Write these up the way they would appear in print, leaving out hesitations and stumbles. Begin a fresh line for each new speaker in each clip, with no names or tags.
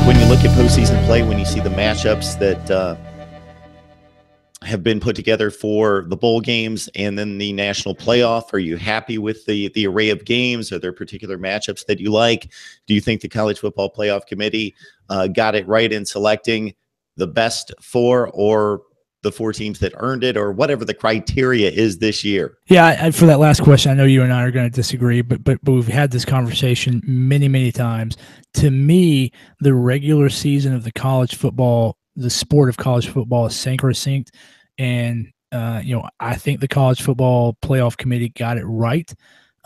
Mike, when you look at postseason play, when you see the matchups that have been put together for the bowl games and then the national playoff, are you happy with the array of games? Are there particular matchups that you like? Do you think the College Football Playoff Committee got it right in selecting the best four, or the four teams that earned it, or whatever the criteria is this year?
Yeah, for that last question, I know you and I are going to disagree, but we've had this conversation many times. To me, the regular season of the college football, the sport of college football, is sacrosanct, and I think the College Football Playoff Committee got it right.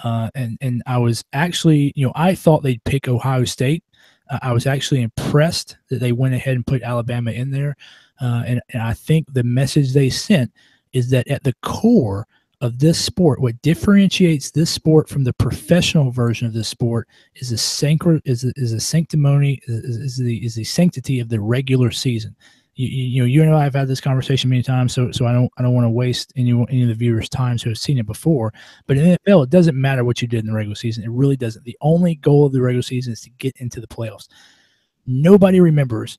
And I was actually, I thought they'd pick Ohio State. I was actually impressed that they went ahead and put Alabama in there. And I think the message they sent is that at the core of this sport, what differentiates this sport from the professional version of this sport is the sanctimony, is the sanctity of the regular season. You and I have had this conversation many times, so I don't want to waste any of the viewers' time who have seen it before. But in the NFL, it doesn't matter what you did in the regular season. It really doesn't. The only goal of the regular season is to get into the playoffs. Nobody remembers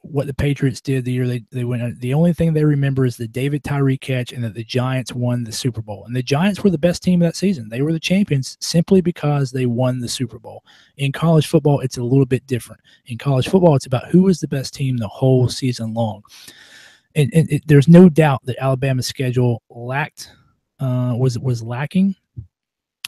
what the Patriots did the year they went. The only thing they remember is the David Tyree catch and that the Giants won the Super Bowl. And the Giants were the best team of that season. They were the champions simply because they won the Super Bowl. In college football, it's a little bit different. In college football, it's about who was the best team the whole season long. And there's no doubt that Alabama's schedule was lacking.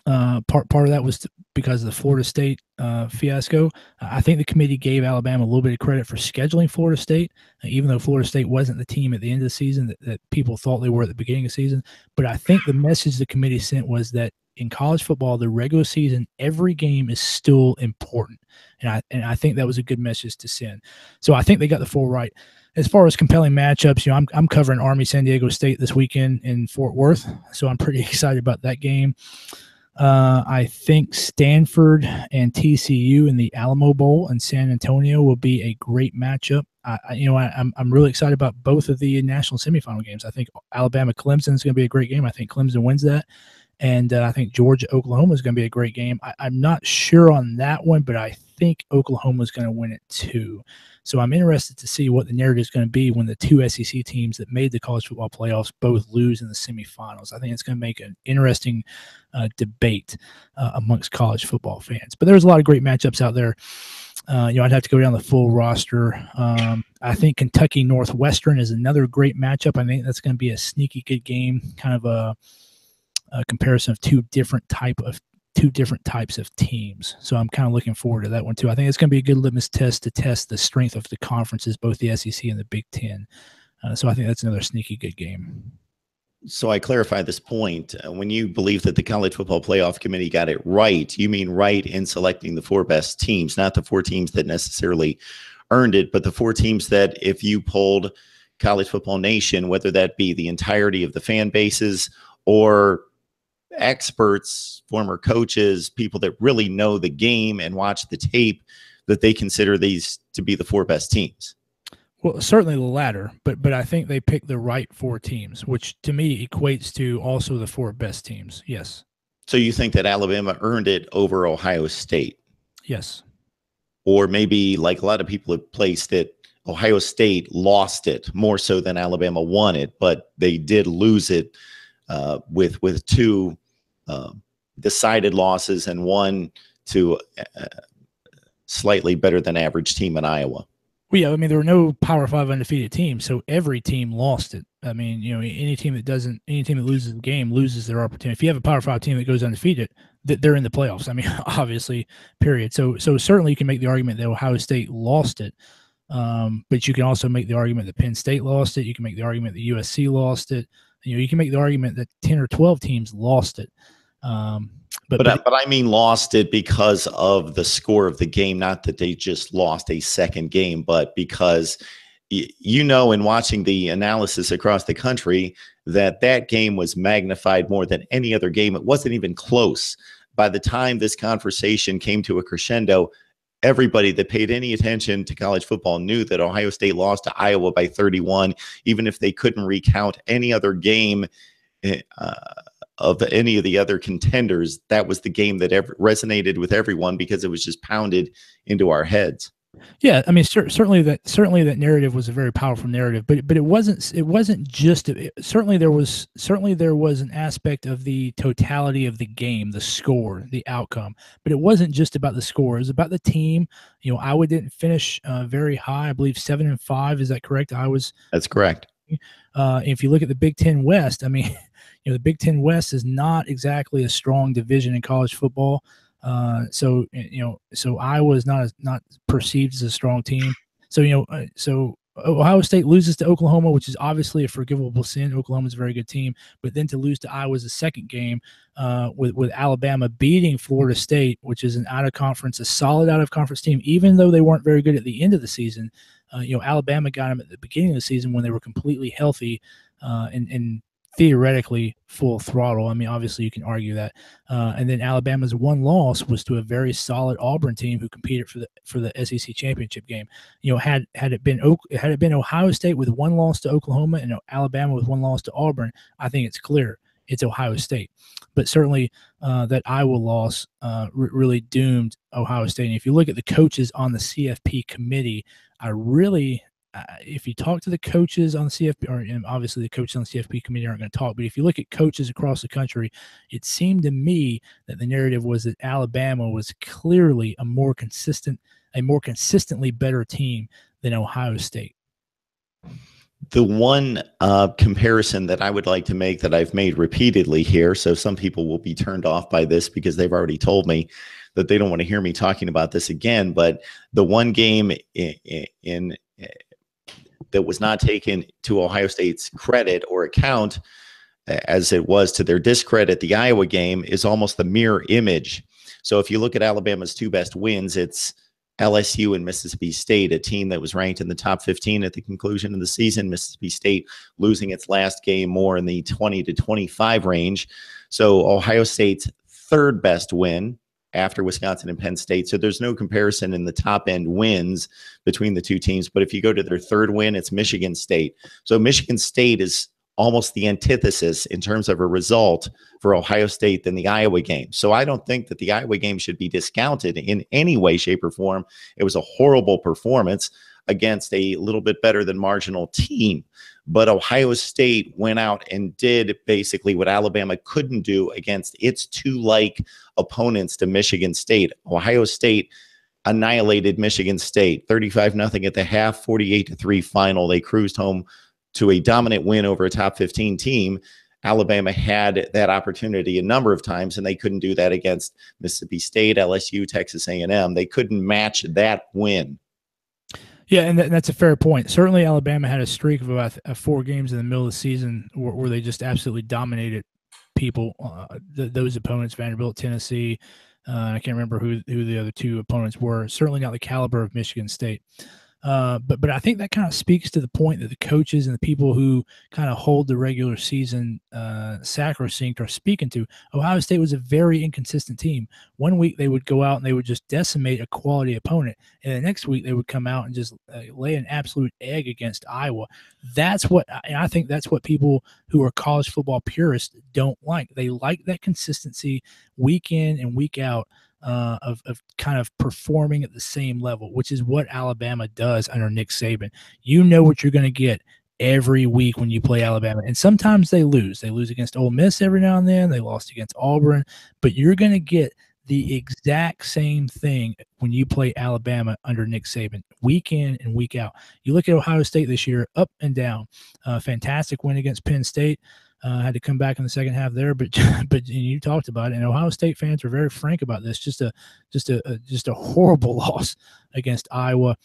Part of that was because of the Florida State fiasco. I think the committee gave Alabama a little bit of credit for scheduling Florida State, even though Florida State wasn't the team at the end of the season that people thought they were at the beginning of the season. But I think the message the committee sent was that in college football, the regular season, every game is still important. And I think that was a good message to send. So I think they got the four right. As far as compelling matchups, I'm covering Army San Diego State this weekend in Fort Worth, so I'm pretty excited about that game. I think Stanford and TCU in the Alamo Bowl in San Antonio will be a great matchup. I'm really excited about both of the national semifinal games. I think Alabama-Clemson is going to be a great game. I think Clemson wins that. And I think Georgia-Oklahoma is going to be a great game. I'm not sure on that one, but I think Oklahoma is going to win it too. So I'm interested to see what the narrative is going to be when the two SEC teams that made the college football playoffs both lose in the semifinals. I think it's going to make an interesting debate amongst college football fans. But there's a lot of great matchups out there. I'd have to go down the full roster. I think Kentucky Northwestern is another great matchup. I think that's going to be a sneaky good game, kind of a comparison of two different types of teams. So I'm kind of looking forward to that one too. I think it's going to be a good litmus test to test the strength of the conferences, both the SEC and the Big Ten. So I think that's another sneaky good game.
So I clarify this point. When you believe that the College Football Playoff Committee got it right, you mean right in selecting the four best teams, not the four teams that necessarily earned it, but the four teams that if you polled College Football Nation, whether that be the entirety of the fan bases or experts, former coaches, people that really know the game and watch the tape, that they consider these to be the four best teams?
Well, certainly the latter, but I think they picked the right four teams, which to me equates to also the four best teams. Yes.
So you think that Alabama earned it over Ohio State?
Yes.
Or maybe, like a lot of people have placed it, Ohio State lost it more so than Alabama won it, but they did lose it with two decided losses and one to slightly better than average team in Iowa.
Well, yeah, I mean, there were no Power 5 undefeated teams, so every team lost it. I mean, any team that loses the game loses their opportunity. If you have a Power 5 team that goes undefeated, they're in the playoffs. I mean, obviously, period. So certainly you can make the argument that Ohio State lost it, but you can also make the argument that Penn State lost it. You can make the argument that USC lost it. You can make the argument that 10 or 12 teams lost it. But
I mean lost it because of the score of the game, not that they just lost a second game, but because in watching the analysis across the country that game was magnified more than any other game. It wasn't even close. By the time this conversation came to a crescendo, everybody that paid any attention to college football knew that Ohio State lost to Iowa by 31, even if they couldn't recount any other game of any of the other contenders. That was the game that resonated with everyone because it was just pounded into our heads.
Yeah, I mean, certainly that narrative was a very powerful narrative, but it wasn't just certainly there was an aspect of the totality of the game, the score, the outcome, but it wasn't just about the score. It was about the team. Iowa didn't finish very high. I believe 7-5. Is that correct?
That's correct.
If you look at the Big Ten West, I mean, the Big Ten West is not exactly a strong division in college football. So Iowa is not perceived as a strong team. So Ohio State loses to Oklahoma, which is obviously a forgivable sin. Oklahoma's a very good team, but then to lose to Iowa's the second game, with Alabama beating Florida State, which is a solid out of conference team, even though they weren't very good at the end of the season. Alabama got them at the beginning of the season when they were completely healthy, and theoretically full throttle. I mean, obviously you can argue that. And then Alabama's one loss was to a very solid Auburn team who competed for the SEC championship game. Had it been Ohio State with one loss to Oklahoma and Alabama with one loss to Auburn, I think it's clear it's Ohio State. But certainly that Iowa loss really doomed Ohio State. And if you look at the coaches on the CFP committee, if you talk to the coaches on the CFP, and obviously the coaches on the CFP committee aren't going to talk, but if you look at coaches across the country, it seemed to me that the narrative was that Alabama was clearly a more consistently better team than Ohio State.
The one comparison that I would like to make that I've made repeatedly here, so some people will be turned off by this because they've already told me that they don't want to hear me talking about this again, but the one game in that was not taken to Ohio State's credit or account, as it was to their discredit, the Iowa game, is almost the mirror image. So if you look at Alabama's two best wins, it's LSU and Mississippi State, a team that was ranked in the top 15 at the conclusion of the season. Mississippi State losing its last game more in the 20 to 25 range. So Ohio State's third best win after Wisconsin and Penn State. So there's no comparison in the top end wins between the two teams. But if you go to their third win, it's Michigan State. So Michigan State is almost the antithesis in terms of a result for Ohio State than the Iowa game. So I don't think that the Iowa game should be discounted in any way, shape, or form. It was a horrible performance against a little bit better than marginal team. But Ohio State went out and did basically what Alabama couldn't do against its two like opponents to Michigan State. Ohio State annihilated Michigan State 35-0 at the half, 48-3 final. They cruised home to a dominant win over a top 15 team. Alabama had that opportunity a number of times, and they couldn't do that against Mississippi State, LSU, Texas A&M. They couldn't match that win.
Yeah, and that's a fair point. Certainly, Alabama had a streak of about 4 games in the middle of the season where they just absolutely dominated people. Those opponents, Vanderbilt, Tennessee. I can't remember who the other two opponents were. Certainly not the caliber of Michigan State. But I think that kind of speaks to the point that the coaches and the people who kind of hold the regular season sacrosanct are speaking to. Ohio State was a very inconsistent team. One week they would go out and they would just decimate a quality opponent, and the next week they would come out and just lay an absolute egg against Iowa. I think that's what people who are college football purists don't like. They like that consistency week in and week out. Of kind of performing at the same level, which is what Alabama does under Nick Saban. You know what you're going to get every week when you play Alabama. And sometimes they lose. They lose against Ole Miss every now and then. They lost against Auburn. But you're going to get the exact same thing when you play Alabama under Nick Saban, week in and week out. You look at Ohio State this year, up and down. Fantastic win against Penn State. Had to come back in the second half there, but you talked about it, and Ohio State fans were very frank about this. Just a horrible loss against Iowa,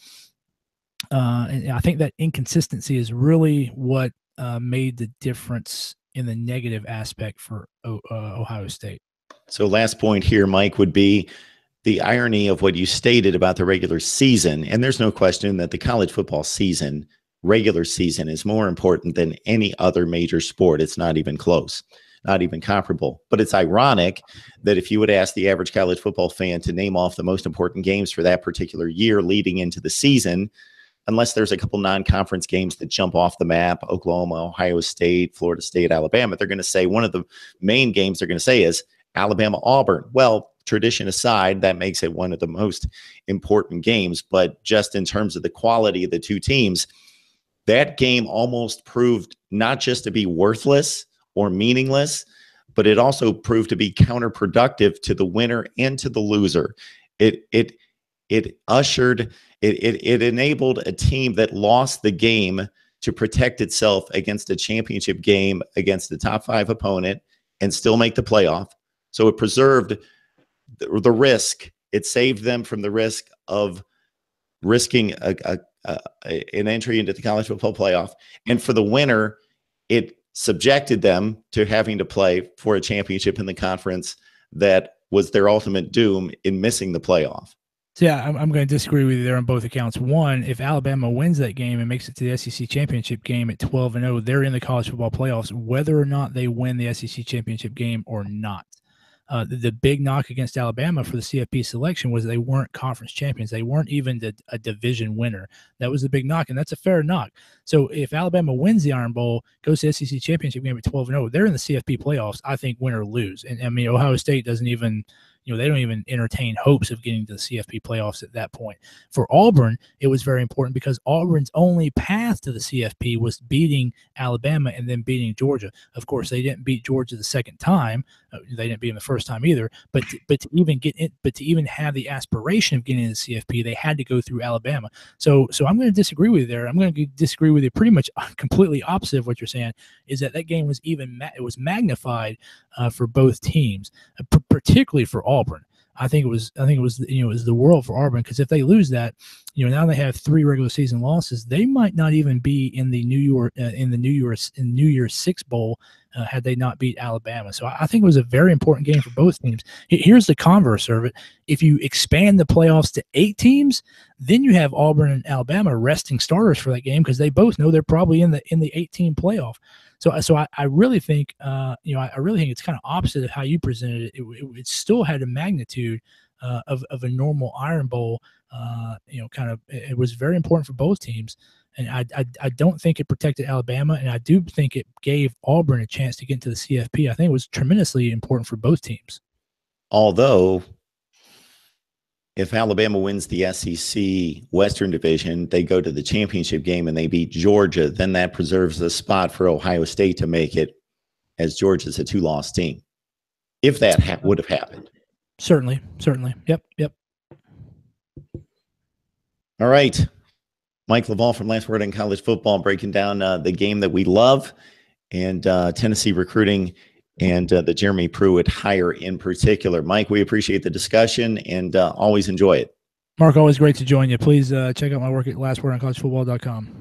and I think that inconsistency is really what made the difference in the negative aspect for Ohio State.
So last point here, Mike, would be the irony of what you stated about the regular season, and there's no question that the college football season, regular season, is more important than any other major sport. It's not even close, not even comparable. But it's ironic that if you would ask the average college football fan to name off the most important games for that particular year leading into the season, unless there's a couple non-conference games that jump off the map, Oklahoma, Ohio State, Florida State, Alabama, they're going to say one of the main games they're going to say is Alabama-Auburn. Well, tradition aside, that makes it one of the most important games. But just in terms of the quality of the two teams, that game almost proved not just to be worthless or meaningless, but it also proved to be counterproductive to the winner and to the loser. It enabled a team that lost the game to protect itself against a championship game against the top 5 opponent and still make the playoff. So it preserved the risk. It saved them from the risk of risking an entry into the college football playoff. And for the winner, it subjected them to having to play for a championship in the conference that was their ultimate doom in missing the playoff.
So yeah, I'm going to disagree with you there on both accounts. One, if Alabama wins that game and makes it to the SEC championship game at 12-0, they're in the college football playoffs, whether or not they win the SEC championship game or not. The big knock against Alabama for the CFP selection was they weren't conference champions. They weren't even a division winner. That was the big knock, and that's a fair knock. So if Alabama wins the Iron Bowl, goes to the SEC championship game at 12-0, they're in the CFP playoffs, I think, win or lose. And I mean, Ohio State doesn't even – they don't even entertain hopes of getting to the CFP playoffs at that point. For Auburn, it was very important because Auburn's only path to the CFP was beating Alabama and then beating Georgia. Of course, they didn't beat Georgia the second time. They didn't beat them the first time either. But to even have the aspiration of getting to the CFP, they had to go through Alabama. So I'm going to disagree with you there. I'm going to disagree with you pretty much completely opposite of what you're saying. Is that game was it was magnified for both teams, particularly for Auburn. I think it was it was the world for Auburn, because if they lose that, now they have 3 regular season losses. They might not even be in the New Year's Six Bowl had they not beat Alabama. So I think it was a very important game for both teams. Here's the converse of it: if you expand the playoffs to 8 teams, then you have Auburn and Alabama resting starters for that game because they both know they're probably in the 8-team playoff. So I really think, I really think it's kind of opposite of how you presented it. It still had a magnitude of a normal Iron Bowl. It was very important for both teams, and I don't think it protected Alabama, and I do think it gave Auburn a chance to get into the CFP. I think it was tremendously important for both teams.
Although, if Alabama wins the SEC Western Division, they go to the championship game and they beat Georgia, then that preserves the spot for Ohio State to make it, as Georgia's a 2-loss team, if that would have happened.
Certainly. Yep.
All right. Mike Laval from Last Word on College Football, breaking down the game that we love, and Tennessee recruiting, and the Jeremy Pruitt hire in particular. Mike, we appreciate the discussion and always enjoy it.
Mark, always great to join you. Please check out my work at lastwordoncollegefootball.com.